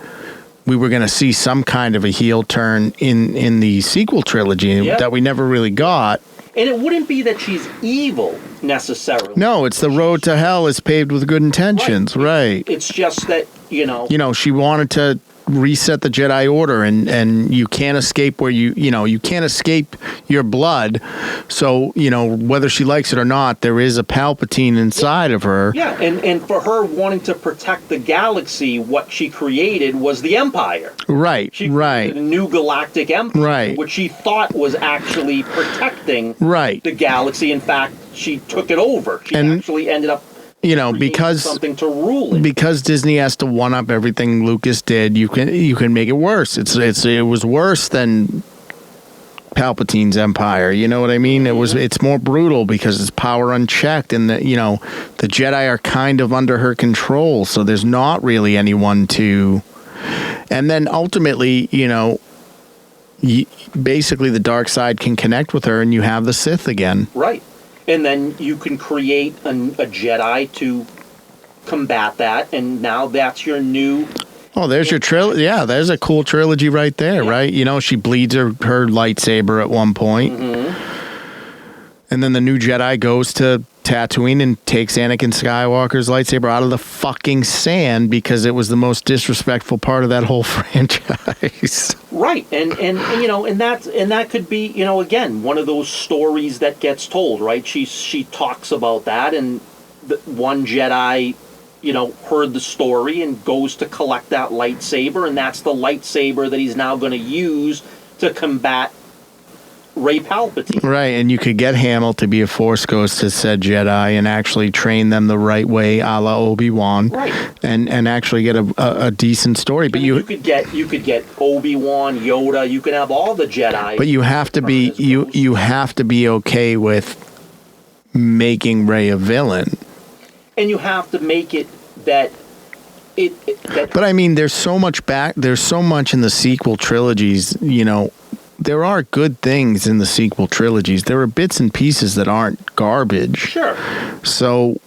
we were going to see some kind of a heel turn in the sequel trilogy that we never really got. And it wouldn't be that she's evil necessarily. No, it's the road to hell is paved with good intentions, right? It's just that she wanted to reset the Jedi Order, and you can't escape where you can't escape your blood. So whether she likes it or not, there is a Palpatine inside of her. Yeah, and for her wanting to protect the galaxy, what she created was the Empire. Right. She created a new galactic empire, right, which she thought was actually protecting the galaxy. In fact, she took it over. She actually ended up because something to rule it. Because Disney has to one up everything Lucas did, you can make it worse. It was worse than Palpatine's Empire. You know what I mean? It's more brutal because it's power unchecked, and the Jedi are kind of under her control. So there's not really anyone to. And then ultimately, basically the dark side can connect with her, and you have the Sith again. Right. And then you can create a Jedi to combat that, and now that's your new... Oh, there's your trilogy. Yeah, there's a cool trilogy right there, right? She bleeds her lightsaber at one point. And then the new Jedi goes to Tatooine and takes Anakin Skywalker's lightsaber out of the fucking sand because it was the most disrespectful part of that whole franchise. Right, and that could be again one of those stories that gets told, right? She talks about that, and the one Jedi heard the story and goes to collect that lightsaber, and that's the lightsaber that he's now going to use to combat Rey Palpatine. Right, and you could get Hamill to be a Force ghost to said Jedi and actually train them the right way, a la Obi-Wan. Right. And actually get a decent story. But you could get Obi-Wan, Yoda, you could have all the Jedi. But you have to be you have to be okay with making Rey a villain. And you have to make it that But I mean there's so much in the sequel trilogies, there are good things in the sequel trilogies. There are bits and pieces that aren't garbage. Sure. So,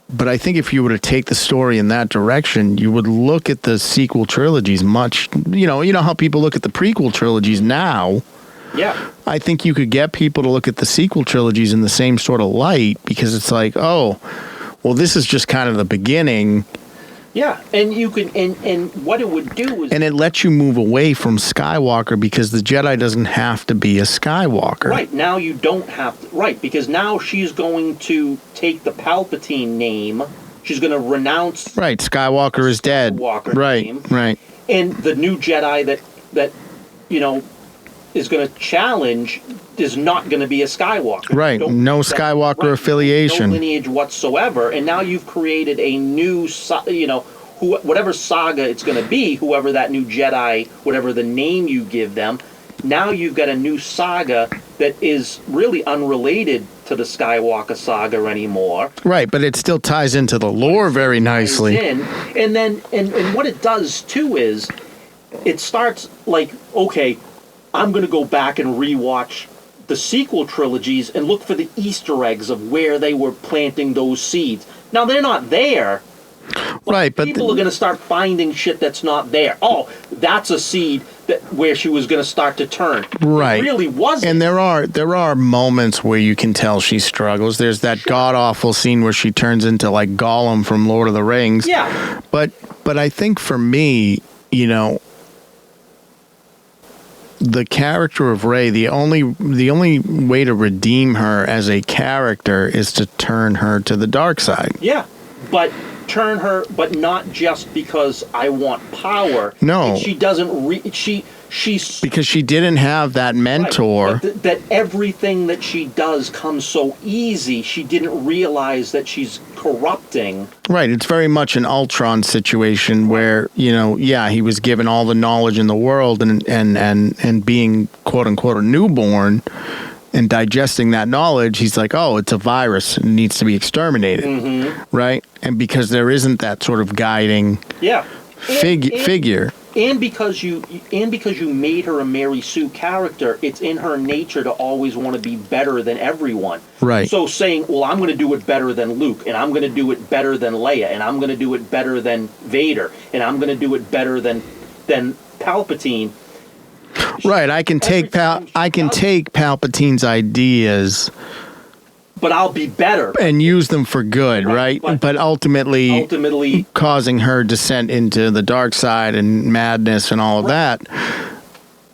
but I think if you were to take the story in that direction, you would look at the sequel trilogies much, how people look at the prequel trilogies now. Yeah. I think you could get people to look at the sequel trilogies in the same sort of light because it's like, oh, well, this is just kind of the beginning. Yeah, and you can, and what it would do is... And it lets you move away from Skywalker because the Jedi doesn't have to be a Skywalker. Right, now you don't have to... Right, because now she's going to take the Palpatine name, she's going to renounce... Right, Skywalker is dead. Skywalker name, right. And the new Jedi that is going to challenge is not going to be a Skywalker. Right, no Skywalker affiliation. No lineage whatsoever, and now you've created a new, whatever saga it's going to be, whoever that new Jedi, whatever the name you give them, now you've got a new saga that is really unrelated to the Skywalker saga anymore. Right, but it still ties into the lore very nicely. And then what it does, too, is it starts like, okay, I'm going to go back and rewatch the sequel trilogies and look for the Easter eggs of where they were planting those seeds. Now, they're not there. Right, but people are going to start finding shit that's not there. Oh, that's a seed where she was going to start to turn. Right. It really wasn't. And there are moments where you can tell she struggles. There's that god awful scene where she turns into like Gollum from Lord of the Rings. Yeah. But I think for me, you know, the character of Rey, the only way to redeem her as a character is to turn her to the dark side. Yeah. But turn her, but not just because I want power. No. And she doesn't she's because she didn't have that mentor. Right. But that everything that she does comes so easy, she didn't realize that she's corrupting. Right. It's very much an Ultron situation where, you know, yeah, he was given all the knowledge in the world and being quote unquote a newborn and digesting that knowledge, he's like, oh, it's a virus. It needs to be exterminated. Mm-hmm. Right. And because there isn't that sort of guiding figure. And because you made her a Mary Sue character, it's in her nature to always want to be better than everyone. Right. So saying, well, I'm going to do it better than Luke, and I'm going to do it better than Leia, and I'm going to do it better than Vader, and I'm going to do it better than Palpatine. Right. I can take Palpatine's ideas, but I'll be better and use them for good, right? But ultimately causing her descent into the dark side and madness and all of that,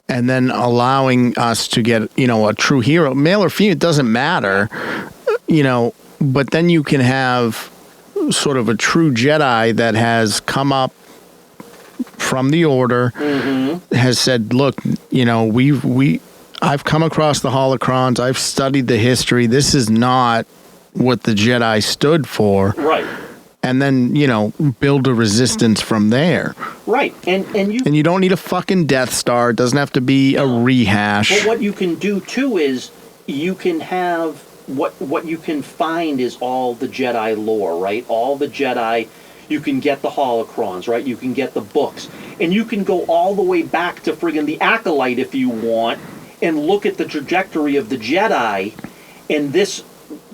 and then allowing us to get, you know, a true hero, male or female, it doesn't matter, you know. But then you can have sort of a true Jedi that has come up from the Order, has said, look, you know, I've come across the holocrons. I've studied the history. This is not what the Jedi stood for. Right. And then, you know, build a resistance from there. Right. And you don't need a fucking Death Star. It doesn't have to be a rehash. But what you can do too is you can have what you can find is all the Jedi lore, right? All the Jedi. You can get the holocrons, right? You can get the books. And you can go all the way back to friggin' the Acolyte if you want and look at the trajectory of the Jedi. And this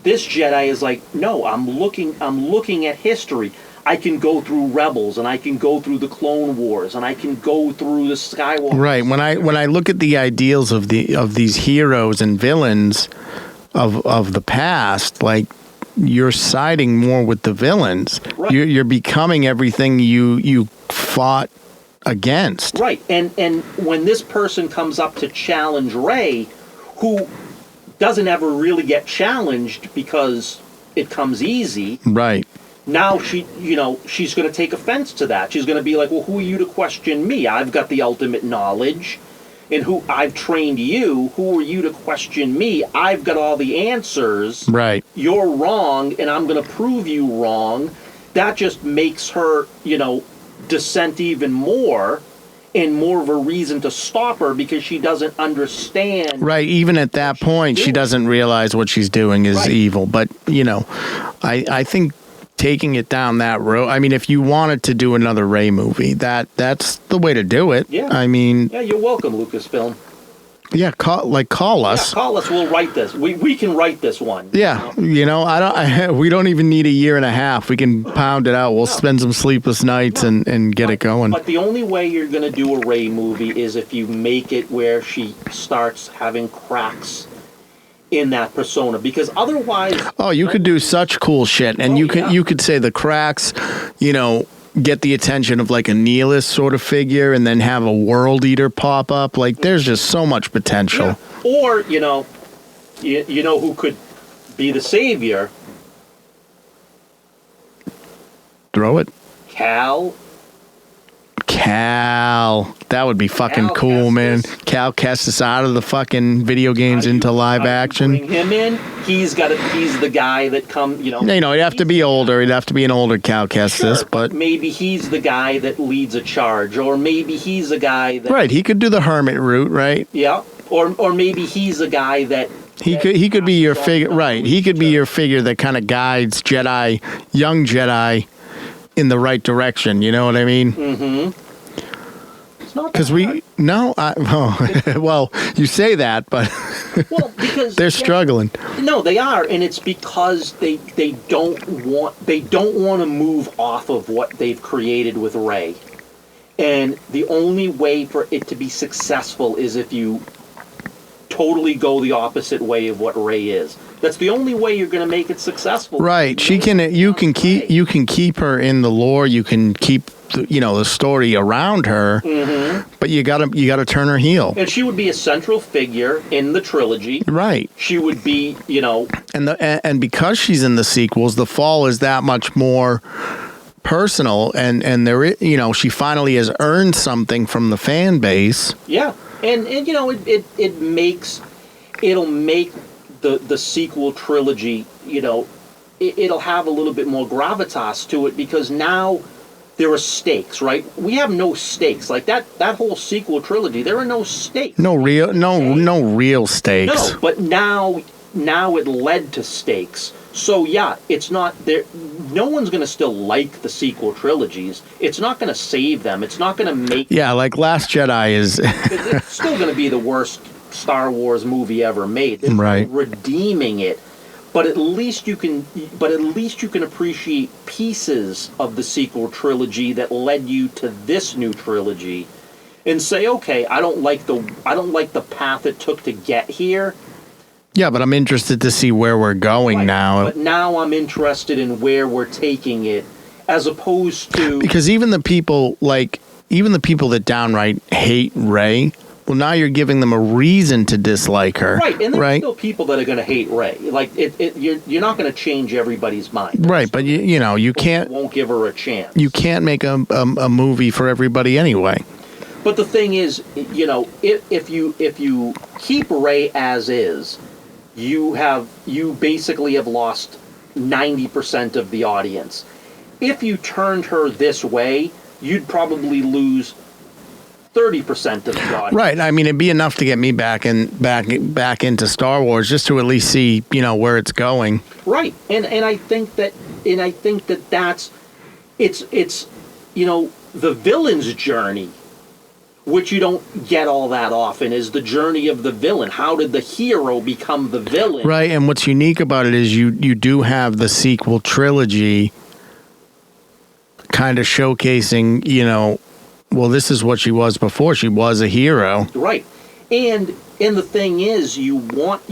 Jedi is like, no, I'm looking at history. I can go through Rebels, and I can go through the Clone Wars, and I can go through the Skywalker. Right. When I look at the ideals of these heroes and villains of the past, like, you're siding more with the villains. Right. You're becoming everything you fought against. Right. And when this person comes up to challenge Rey, who doesn't ever really get challenged because it comes easy. Right. Now she's going to take offense to that. She's going to be like, well, who are you to question me? I've got the ultimate knowledge. And who I've trained you, who are you to question me? I've got all the answers. Right. You're wrong, and I'm going to prove you wrong. That just makes her, you know, dissent even more, and more of a reason to stop her because she doesn't understand. Right. Even at that point, she doesn't realize what she's doing is evil. But, you know, I think taking it down that road. I mean, if you wanted to do another Rey movie, that's the way to do it. Yeah. I mean, yeah, you're welcome, Lucasfilm. Yeah, call us. Yeah, call us. We'll write this. We can write this one. Yeah, you know, we don't even need a year and a half. We can pound it out. We'll spend some sleepless nights and get it going. But the only way you're going to do a Rey movie is if you make it where she starts having cracks in that persona, because otherwise, you could do such cool shit, and you could say the cracks, you know, get the attention of like a nihilist sort of figure, and then have a world eater pop up. Like, there's just so much potential. Yeah. Or you know who could be the savior? Throw it, Cal. That would be fucking cool, Kestis. Man. Cal Kestis out of the fucking video games into live action. Bring him in. He's the guy that you know, he'd have to be older. He'd have to be an older Cal Kestis, sure, but maybe he's the guy that leads a charge, or maybe he's a guy that right. He could do the hermit route, right? Yeah, or maybe he's a guy that he could be your figure, right? He could be your figure that kind of guides young Jedi in the right direction. You know what I mean? Mm-hmm. Because well, you say that, but because they're struggling. No, they are, and it's because they don't want to move off of what they've created with Rey, And the only way for it to be successful is if you totally go the opposite way of what Rey is. That's the only way you're going to make it successful. Right. She can. You can keep. You can keep her in the lore. You can keep. The story around her. Mm-hmm. But you gotta turn her heel. And she would be a central figure in the trilogy. Right. She would be. And because she's in the sequels, the fall is that much more personal. And she finally has earned something from the fan base. Yeah. And it'll make the sequel trilogy, it'll have a little bit more gravitas to it because now there are stakes, right? We have no stakes. Like that whole sequel trilogy, there are no stakes. No real stakes. No, but now it led to stakes. So yeah, it's not there. No one's going to still like the sequel trilogies. It's not going to save them. It's not going to make. Yeah, like Last Jedi is. It's still going to be the worst Star Wars movie ever made. It's right. Redeeming it, but at least you can. But at least you can appreciate pieces of the sequel trilogy that led you to this new trilogy, and say, okay, I don't like the path it took to get here. Yeah, but I'm interested to see where we're going now. But now I'm interested in where we're taking it, as opposed to because even the people that downright hate Rey, well, now you're giving them a reason to dislike her, right? And there's still people that are going to hate Rey. Like you're not going to change everybody's mind, right? But you can't won't give her a chance. You can't make a movie for everybody anyway. But the thing is, if you keep Rey as is. You basically have lost 90% of the audience. If you turned her this way, you'd probably lose 30% of the audience. Right. I mean, it'd be enough to get me back into Star Wars just to at least see, where it's going. Right. And I think that that's it's the villain's journey, which you don't get all that often, is the journey of the villain. How did the hero become the villain? Right, and what's unique about it is you do have the sequel trilogy kind of showcasing, well, this is what she was before. She was a hero. Right. And the thing is, you want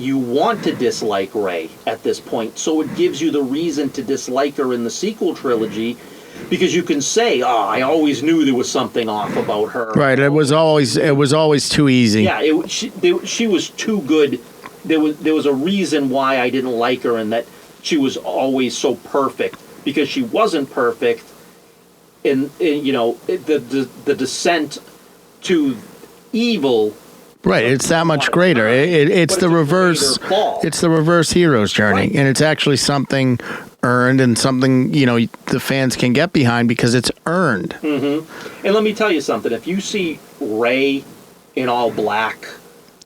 to dislike Rey at this point, so it gives you the reason to dislike her in the sequel trilogy. Because you can say, I always knew there was something off about her. Right, it was always too easy. Yeah, she was too good. There was a reason why I didn't like her, and that she was always so perfect, because she wasn't perfect. And the descent to evil. Right, it's that much greater. It's the reverse. It's the reverse hero's journey, right. And it's actually something earned and something the fans can get behind because it's earned. Mm-hmm. And let me tell you something: if you see Rey in all black,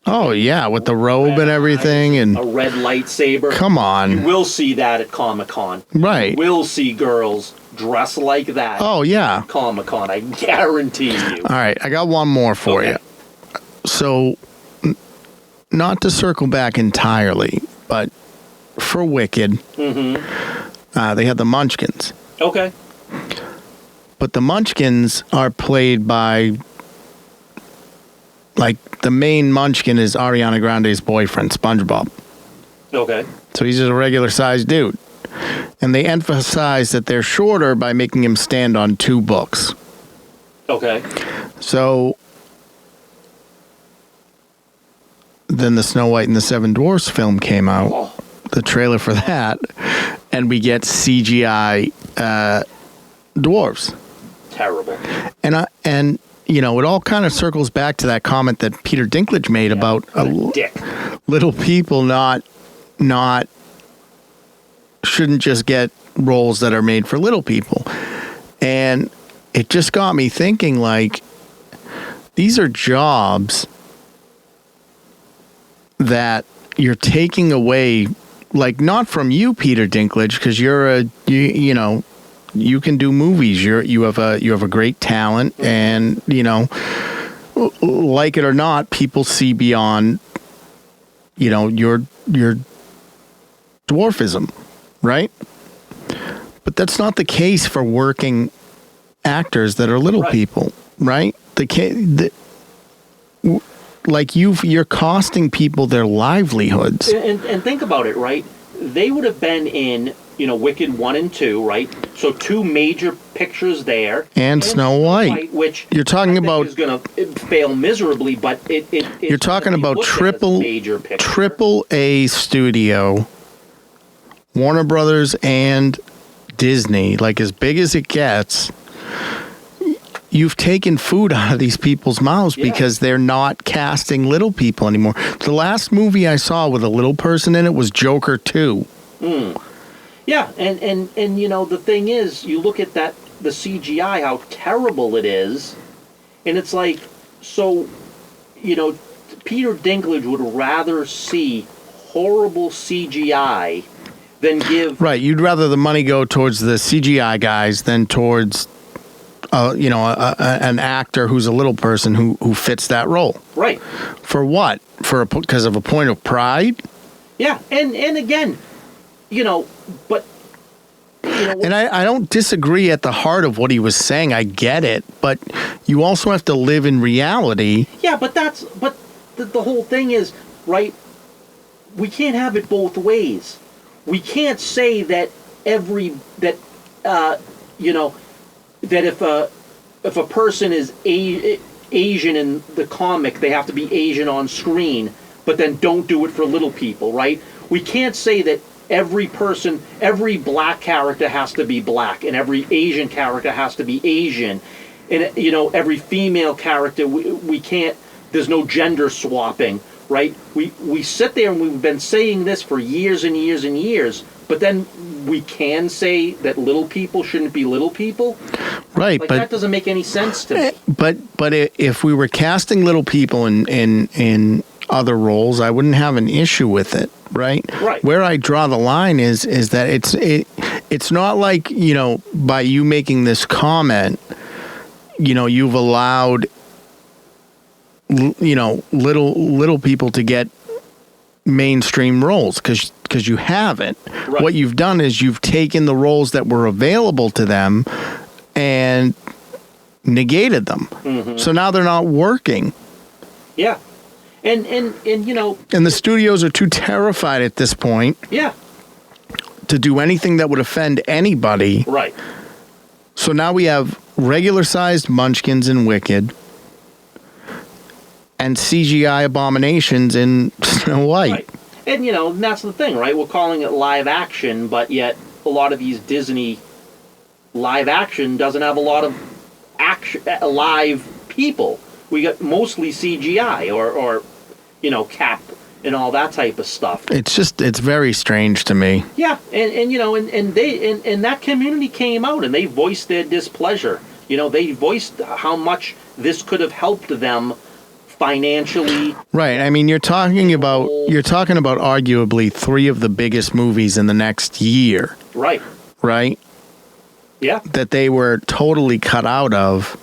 oh yeah, with the robe and everything, and a red lightsaber, come on, you will see that at Comic-Con. Right, you will see girls dressed like that. Oh yeah, Comic-Con, I guarantee you. All right, I got one more for you. So, not to circle back entirely, but for Wicked, they had the Munchkins. Okay. But the Munchkins are played by, the main Munchkin is Ariana Grande's boyfriend, SpongeBob. Okay. So he's just a regular-sized dude. And they emphasize that they're shorter by making him stand on 2 books. Okay. So then the Snow White and the Seven Dwarfs film came out, the trailer for that, and we get CGI dwarves. Terrible. And it all kind of circles back to that comment that Peter Dinklage made about little people not shouldn't just get roles that are made for little people. And it just got me thinking, these are jobs that you're taking away, not from you, Peter Dinklage, because you can do movies. You have a great talent, and like it or not, people see beyond your dwarfism, right? But that's not the case for working actors that are little people. right? Like you're costing people their livelihoods. And think about it, right? They would have been in, Wicked 1 and 2, right? So 2 major pictures there. And Snow White, which you're talking about is going to fail miserably, but you're talking about triple A studio, Warner Brothers and Disney, like as big as it gets. You've taken food out of these people's mouths because they're not casting little people anymore. The last movie I saw with a little person in it was Joker 2. Yeah, and the thing is, you look at the CGI, how terrible it is, and it's like, so, Peter Dinklage would rather see horrible CGI than give... Right, you'd rather the money go towards the CGI guys than towards... an actor who's a little person who fits that role. Right. For what? Because of a point of pride? Yeah, and again, but... And I don't disagree at the heart of what he was saying. I get it, but you also have to live in reality. Yeah, but the whole thing is, right, we can't have it both ways. We can't say that that if a person is Asian in the comic, they have to be Asian on screen, but then don't do it for little people, right? We can't say that every black character has to be black, and every Asian character has to be Asian, and every female character we can't. There's no gender swapping, right? We sit there and we've been saying this for years and years and years, but then we can say that little people shouldn't be little people, right? Like, but that doesn't make any sense to me. But if we were casting little people in other roles, I wouldn't have an issue with it, right? Right. Where I draw the line is that it's not like, by you making this comment, you've allowed little people to get mainstream roles, because you haven't. Right. What you've done is you've taken the roles that were available to them and negated them. Mm-hmm. So now they're not working. Yeah. And the studios are too terrified at this point. Yeah. To do anything that would offend anybody. Right. So now we have regular-sized Munchkins in Wicked and CGI abominations in Snow White. Right. And, that's the thing, right? We're calling it live action, but yet a lot of these Disney live action doesn't have a lot of live people. We got mostly CGI or Cap and all that type of stuff. It's very strange to me. Yeah, and that community came out and they voiced their displeasure. They voiced how much this could have helped them financially. Right. I mean, you're talking about arguably 3 of the biggest movies in the next year. Right. Right? Yeah. That they were totally cut out of.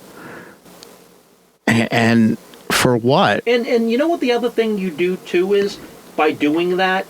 And for what? And you know what the other thing you do too is, by doing that,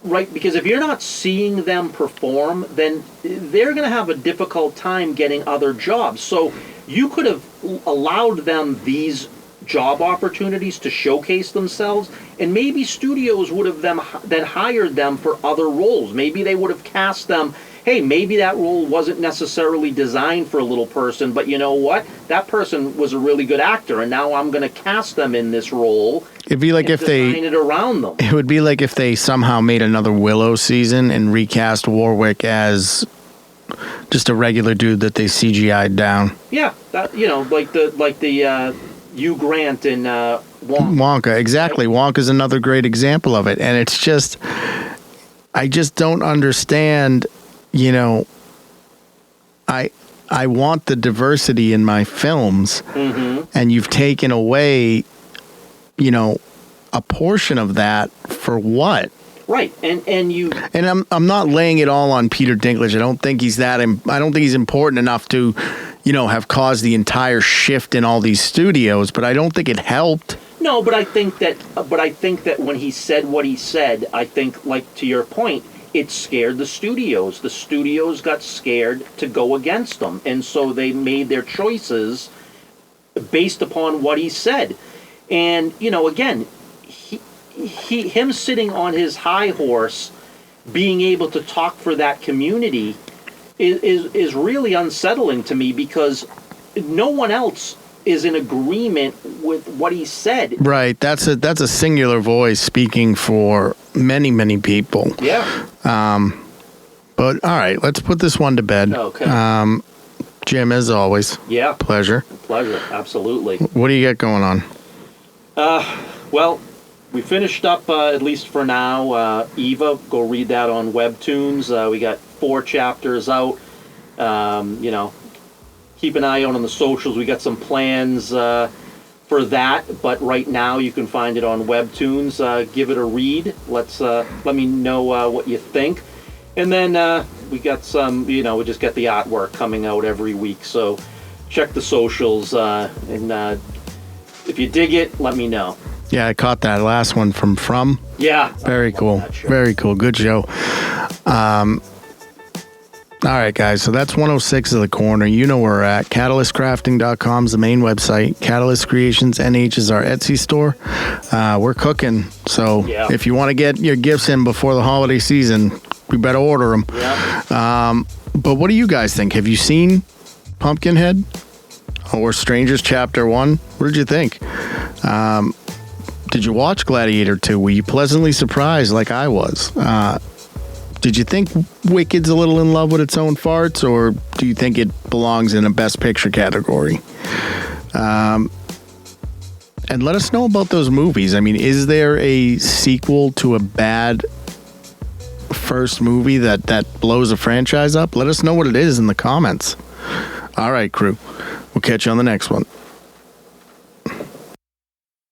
right? Because if you're not seeing them perform, then they're going to have a difficult time getting other jobs. So you could have allowed them these job opportunities to showcase themselves, and maybe studios would have then hired them for other roles. Maybe they would have cast them, hey, maybe that role wasn't necessarily designed for a little person, but you know what? That person was a really good actor, and now I'm going to cast them in this role. It'd be like if they design it around them. It would be like if they somehow made another Willow season and recast Warwick as just a regular dude that they CGI'd down. Yeah, that, like the Hugh Grant and Wonka. Wonka, exactly. Wonka's another great example of it, and it's just, I just don't understand. I want the diversity in my films, mm-hmm. and you've taken away, a portion of that for what? Right, and I'm not laying it all on Peter Dinklage. I don't think he's I don't think he's important enough to, have caused the entire shift in all these studios. But I don't think it helped. No, but I think that when he said what he said, I think, like to your point, it scared the studios. The studios got scared to go against them, and so they made their choices based upon what he said. And, you know, again, him sitting on his high horse, being able to talk for that community is really unsettling to me, because no one else is in agreement with what he said. Right. That's a singular voice speaking for many, many people. Yeah. But all right, let's put this one to bed. Okay. Jim, as always. Yeah. Pleasure. Pleasure. Absolutely. What do you got going on? Well, we finished up, at least for now, Eva. Go read that on Webtoons. We got 4 chapters out. You know, keep an eye out on the socials. We got some plans for that, but right now you can find it on Webtoons. Give it a read. Let me know what you think. And then we got some, you know, we just got the artwork coming out every week. So check the socials, and if you dig it, let me know. Yeah, I caught that last one from. Yeah. Very cool. Very cool. Good show. All right, guys. So that's 106 of the corner. You know where we're at. CatalystCrafting.com is the main website. Catalyst Creations NH is our Etsy store. We're cooking. So if you want to get your gifts in before the holiday season, we better order them. Yeah. But what do you guys think? Have you seen Pumpkinhead or Strangers Chapter 1? What did you think? Did you watch Gladiator II? Were you pleasantly surprised like I was? Did you think Wicked's a little in love with its own farts, or do you think it belongs in a Best Picture category? And let us know about those movies. I mean, is there a sequel to a bad first movie that blows a franchise up? Let us know what it is in the comments. All right, crew. We'll catch you on the next one.